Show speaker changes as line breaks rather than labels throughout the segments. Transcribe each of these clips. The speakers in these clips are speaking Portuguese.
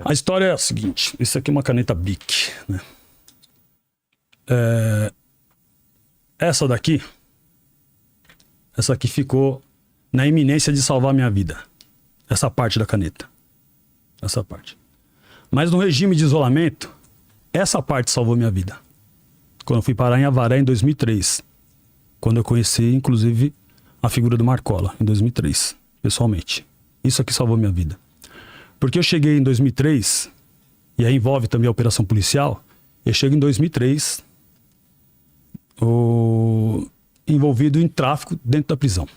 A história é a seguinte, isso aqui é uma caneta Bic, né? Essa aqui ficou na iminência de salvar minha vida. Essa parte da caneta. Essa parte. Mas no regime de isolamento, essa parte salvou minha vida. Quando eu fui parar em Avaré em 2003. Quando eu conheci, inclusive, a figura do Marcola, em 2003, pessoalmente. Isso aqui salvou minha vida. Porque eu cheguei em 2003, e aí envolve também a operação policial, eu chego em 2003, envolvido em tráfico dentro da prisão.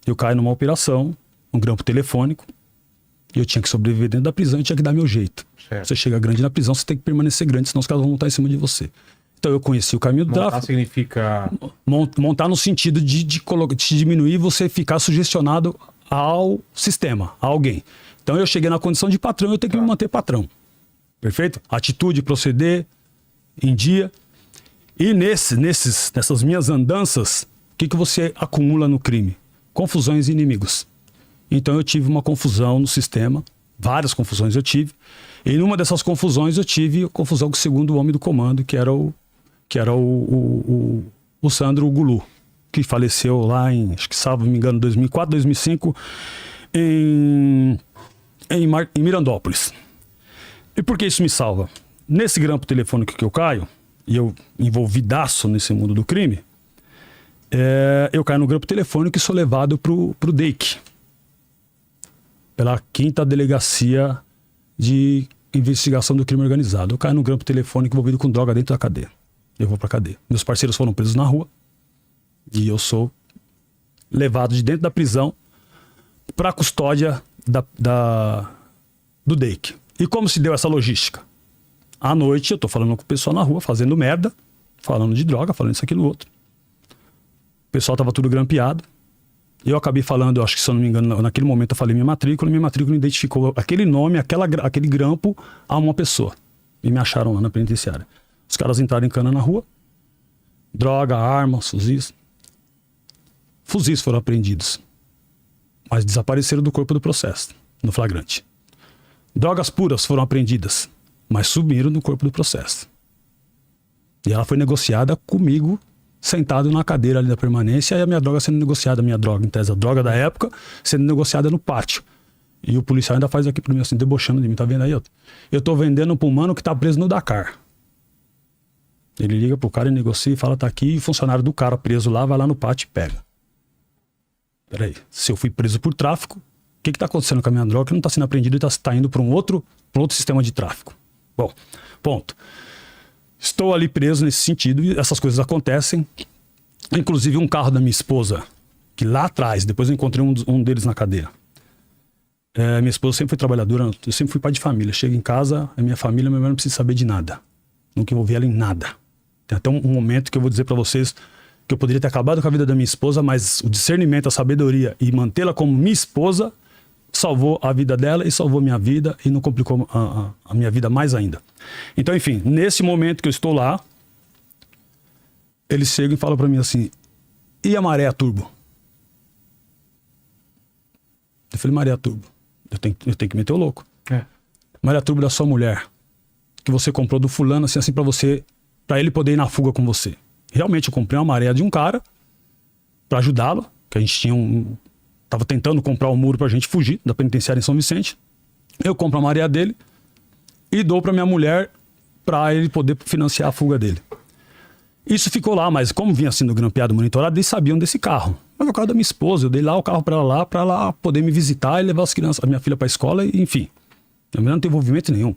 Eu caio numa operação, um grampo telefônico, e eu tinha que sobreviver dentro da prisão e tinha que dar meu jeito. Certo. Você chega grande na prisão, você tem que permanecer grande, senão os caras vão montar em cima de você. Então eu conheci o caminho do tráfico.
Montar significa...
Montar no sentido de diminuir, você ficar sugestionado ao sistema, a alguém. Então eu cheguei na condição de patrão, eu tenho que me manter patrão. Perfeito? Atitude, proceder, em dia. E nessas minhas andanças, o que você acumula no crime? Confusões e inimigos. Então eu tive uma confusão no sistema, várias confusões eu tive. E numa dessas confusões eu tive confusão com o segundo homem do comando, que era o Sandro Gulu, que faleceu lá em, acho que salvo me engano, 2004, 2005, em Mirandópolis. E por que isso me salva? Nesse grampo telefônico que eu caio, e eu envolvidaço nesse mundo do crime, eu caio no grampo telefônico e sou levado pro DEIC, pela 5ª Delegacia de Investigação do Crime Organizado. Eu caio no grampo telefônico envolvido com droga dentro da cadeia. Eu vou pra cadeia. Meus parceiros foram presos na rua e eu sou levado de dentro da prisão pra custódia do DEIC. E como se deu essa logística? À noite eu tô falando com o pessoal na rua, fazendo merda, falando de droga, falando isso, aquilo, outro. O pessoal tava tudo grampeado. Eu acabei falando, acho que se eu não me engano, naquele momento eu falei minha matrícula identificou aquele nome, aquele grampo a uma pessoa. E me acharam lá na penitenciária. Os caras entraram em cana na rua, droga, armas, fuzis. Fuzis foram apreendidos, mas desapareceram do corpo do processo, no flagrante. Drogas puras foram apreendidas, mas sumiram do corpo do processo. E ela foi negociada comigo, sentado na cadeira ali da permanência, e a minha droga sendo negociada, em tese, a droga da época, sendo negociada no pátio. E o policial ainda faz aqui pra mim assim, debochando de mim, tá vendo aí? Eu tô vendendo pro mano que tá preso no Dakar. Ele liga pro cara e negocia e fala, tá aqui, e o funcionário do cara preso lá, vai lá no pátio e pega. Peraí, se eu fui preso por tráfico, o que tá acontecendo com a minha droga que não tá sendo apreendida e tá indo pra um outro sistema de tráfico? Bom, ponto. Estou ali preso nesse sentido e essas coisas acontecem. Inclusive um carro da minha esposa, que lá atrás, depois eu encontrei um deles na cadeia. Minha esposa sempre foi trabalhadora, eu sempre fui pai de família. Chego em casa, a minha família, minha mãe não precisa saber de nada. Nunca envolvi ela em nada. Tem até um momento que eu vou dizer pra vocês que eu poderia ter acabado com a vida da minha esposa, mas o discernimento, a sabedoria e mantê-la como minha esposa salvou a vida dela e salvou minha vida e não complicou a minha vida mais ainda. Então, enfim, nesse momento que eu estou lá, eles chegam e falam pra mim assim, e a maré a turbo? Eu falei, maré a turbo, eu tenho que meter o louco. Maré a turbo da sua mulher, que você comprou do fulano, assim pra ele poder ir na fuga com você. Realmente eu comprei uma maré de um cara pra ajudá-lo, que a gente tava tentando comprar um muro pra gente fugir da penitenciária em São Vicente. Eu compro a maré dele e dou pra minha mulher pra ele poder financiar a fuga dele. Isso ficou lá, mas como vinha sendo grampeado, monitorado, eles sabiam desse carro. Mas é o carro da minha esposa, eu dei lá o carro pra ela poder me visitar e levar as crianças, a minha filha pra escola, e, enfim. Minha mulher não tem envolvimento nenhum.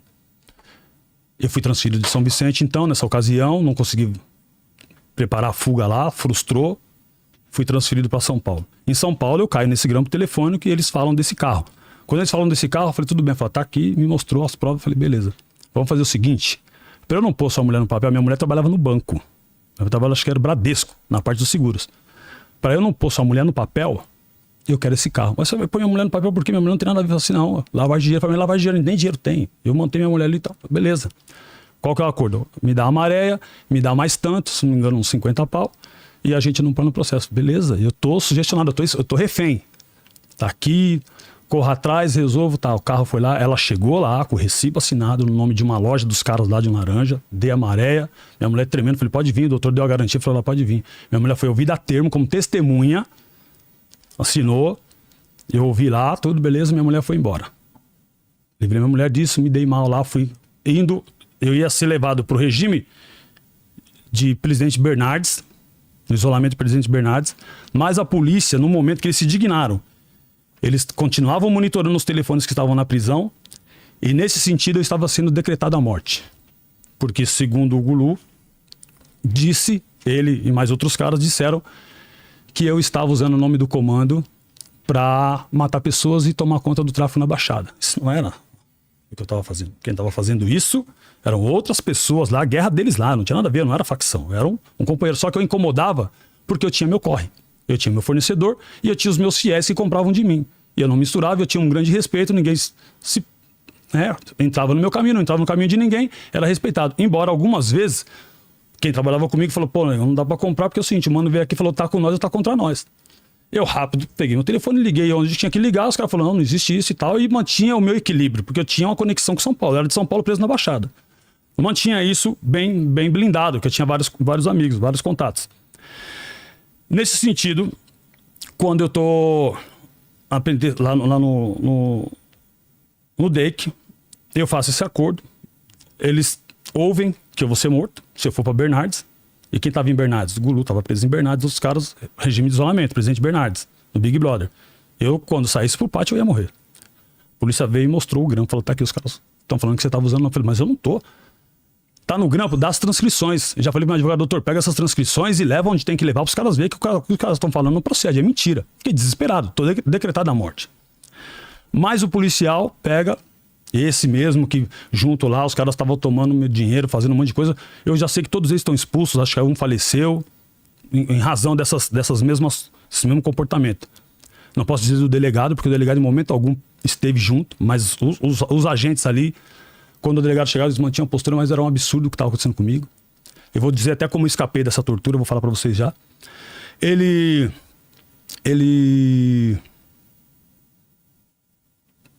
Eu fui transferido de São Vicente, então, nessa ocasião, não consegui preparar a fuga lá, frustrou, fui transferido para São Paulo. Em São Paulo, eu caio nesse grampo telefônico e eles falam desse carro. Quando eles falam desse carro, eu falei, tudo bem, tá aqui, me mostrou as provas, eu falei, beleza. Vamos fazer o seguinte, para eu não pôr sua mulher no papel, minha mulher trabalhava no banco. Eu trabalhava, acho que era Bradesco, na parte dos seguros. Para eu não pôr sua mulher no papel, eu quero esse carro. Mas você vai pôr minha mulher no papel porque minha mulher não tem nada a ver assim, não. Lavar dinheiro, pra mim, lavar dinheiro, nem dinheiro tem. Eu mantenho minha mulher ali e tal, beleza. Qual que é o acordo? Me dá a maré, me dá mais tanto, se não me engano, uns 50 pau, e a gente não põe no processo. Beleza, eu tô sugestionado, eu tô refém. Tá aqui, corro atrás, resolvo, tá, o carro foi lá, ela chegou lá com o recibo assinado no nome de uma loja dos caras lá de Laranja, dei a maré, minha mulher tremendo, falei, pode vir, o doutor deu a garantia, falou, ela pode vir. Minha mulher foi ouvida a termo como testemunha, assinou, eu ouvi lá, tudo beleza, minha mulher foi embora. Livrei minha mulher disso, me dei mal lá, fui indo, eu ia ser levado pro regime de Presidente Bernardes, no isolamento de Presidente Bernardes, mas a polícia, no momento que eles se dignaram, eles continuavam monitorando os telefones que estavam na prisão e nesse sentido eu estava sendo decretado a morte. Porque segundo o Gulu, disse, ele e mais outros caras disseram que eu estava usando o nome do comando para matar pessoas e tomar conta do tráfico na Baixada. Isso não era o que eu estava fazendo. Quem estava fazendo isso eram outras pessoas lá, a guerra deles lá, não tinha nada a ver, não era facção, era um companheiro. Só que eu incomodava porque eu tinha meu corre, eu tinha meu fornecedor e eu tinha os meus fiéis que compravam de mim. E eu não misturava, eu tinha um grande respeito, ninguém entrava no meu caminho, não entrava no caminho de ninguém, era respeitado. Embora algumas vezes, quem trabalhava comigo falou, pô, não dá pra comprar porque é o seguinte, o mano veio aqui e falou, tá com nós ou tá contra nós. Eu rápido peguei meu telefone, liguei onde tinha que ligar, os caras falaram, não existe isso e tal, e mantinha o meu equilíbrio, porque eu tinha uma conexão com São Paulo, eu era de São Paulo preso na Baixada. Eu mantinha isso bem blindado, porque eu tinha vários amigos, vários contatos. Nesse sentido, quando eu tô lá no DEIC, eu faço esse acordo, eles ouvem que eu vou ser morto, se eu for pra Bernardes, e quem tava em Bernardes? O Gulu tava preso em Bernardes, os caras, regime de isolamento, presidente Bernardes, no Big Brother. Eu, quando saísse pro pátio, eu ia morrer. A polícia veio e mostrou o grampo, falou, tá aqui, os caras estão falando que você tava usando. Eu falei, mas eu não tô. Tá no grampo, dá as transcrições. Eu já falei pro meu advogado, doutor, pega essas transcrições e leva onde tem que levar, pros caras verem que o que os caras estão falando não procede, é mentira. Fiquei desesperado, tô decretado a morte. Mas o policial pega esse mesmo que junto lá, os caras estavam tomando meu dinheiro, fazendo um monte de coisa. Eu já sei que todos eles estão expulsos, acho que um faleceu em razão desse mesmo comportamento. Não posso dizer do delegado, porque o delegado em momento algum esteve junto, mas os agentes ali, quando o delegado chegava, eles mantinham a postura, mas era um absurdo o que estava acontecendo comigo. Eu vou dizer até como eu escapei dessa tortura, eu vou falar pra vocês já. Ele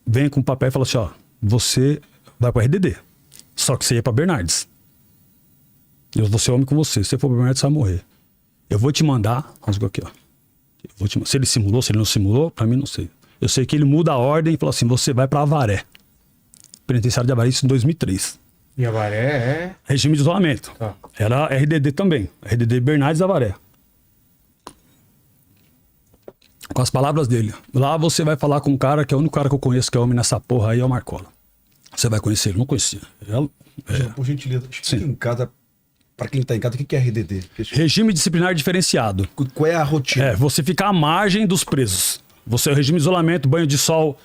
vem com o papel e fala assim, ó, você vai pro RDD, só que você ia pra Bernardes. Eu vou ser homem com você, se você for pra Bernardes, você vai morrer. Eu vou te mandar, vamos ver aqui, ó. Se ele simulou, se ele não simulou, pra mim não sei. Eu sei que ele muda a ordem e fala assim, você vai pra Avaré. Penitenciário de Avaré, isso em 2003.
E Avaré é?
Regime de isolamento.
Tá.
Era RDD também. RDD Bernardes Avaré. Com as palavras dele. Lá você vai falar com um cara que é o único cara que eu conheço que é homem nessa porra aí, é o Marcola. Você vai conhecer ele, não conhecia.
Por gentileza, explica em casa, pra quem tá em casa, o que é RDD?
Regime disciplinar diferenciado.
Qual é a rotina?
Você fica à margem dos presos. Você, regime de isolamento, banho de sol,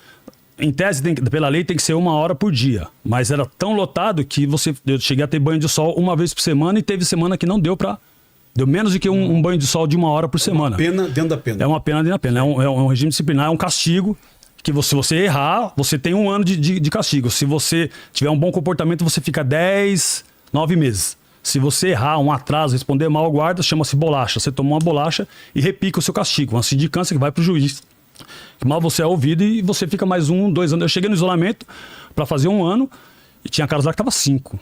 em tese, pela lei, tem que ser 1 hora por dia. Mas era tão lotado que eu cheguei a ter banho de sol 1 vez por semana e teve semana que não deu pra... Deu menos do que um banho de sol de 1 hora por semana.
Pena dentro da pena.
É uma pena dentro da pena. É um regime disciplinar, é um castigo que se você errar, você tem 1 ano de castigo. Se você tiver um bom comportamento, você fica 10, 9 meses. Se você errar, um atraso, responder mal ao guarda, chama-se bolacha. Você toma uma bolacha e repica o seu castigo. Uma sindicância que vai pro juiz. Mal você é ouvido e você fica mais 1, 2 anos. Eu cheguei no isolamento para fazer 1 ano e tinha caras lá que tava 5.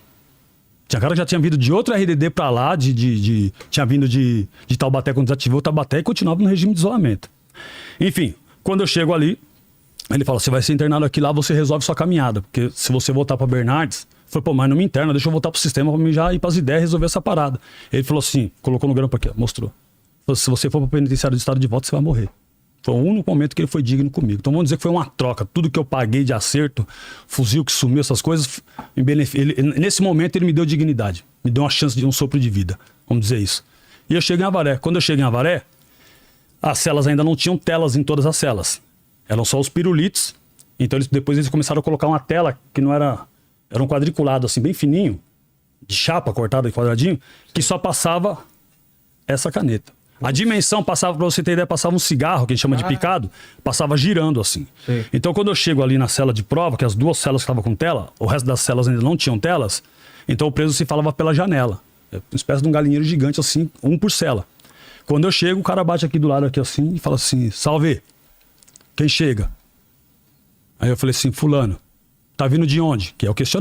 Tinha cara que já tinha vindo de outro RDD pra lá, tinha vindo de Taubaté quando desativou Taubaté e continuava no regime de isolamento. Enfim, quando eu chego ali, ele fala, você vai ser internado aqui, lá você resolve sua caminhada. Porque se você voltar pra Bernardes, eu falei, pô, mas não me interna, deixa eu voltar pro sistema pra mim já ir pras ideias e resolver essa parada. Ele falou assim, colocou no grampo aqui, ó, mostrou. Falou, se você for pro penitenciário de estado de volta, você vai morrer. Foi o único momento que ele foi digno comigo. Então vamos dizer que foi uma troca. Tudo que eu paguei de acerto, fuzil que sumiu, essas coisas, nesse momento ele me deu dignidade. Me deu uma chance de um sopro de vida. Vamos dizer isso. E eu chego em Avaré. Quando eu chego em Avaré, as celas ainda não tinham telas em todas as celas. Eram só os pirulitos. Então depois eles começaram a colocar uma tela que não era... Era um quadriculado assim, bem fininho, de chapa cortada em quadradinho, que só passava essa caneta. A dimensão passava, pra você ter ideia, passava um cigarro, que a gente chama de picado, passava girando assim.
Sim.
Então quando eu chego ali na cela de prova, que as 2 celas que estavam com tela, o resto das celas ainda não tinham telas, então o preso se falava pela janela. É uma espécie de um galinheiro gigante assim, 1 por cela. Quando eu chego, o cara bate aqui do lado aqui assim e fala assim, salve, quem chega? Aí eu falei assim, fulano, tá vindo de onde? Que é o questionário.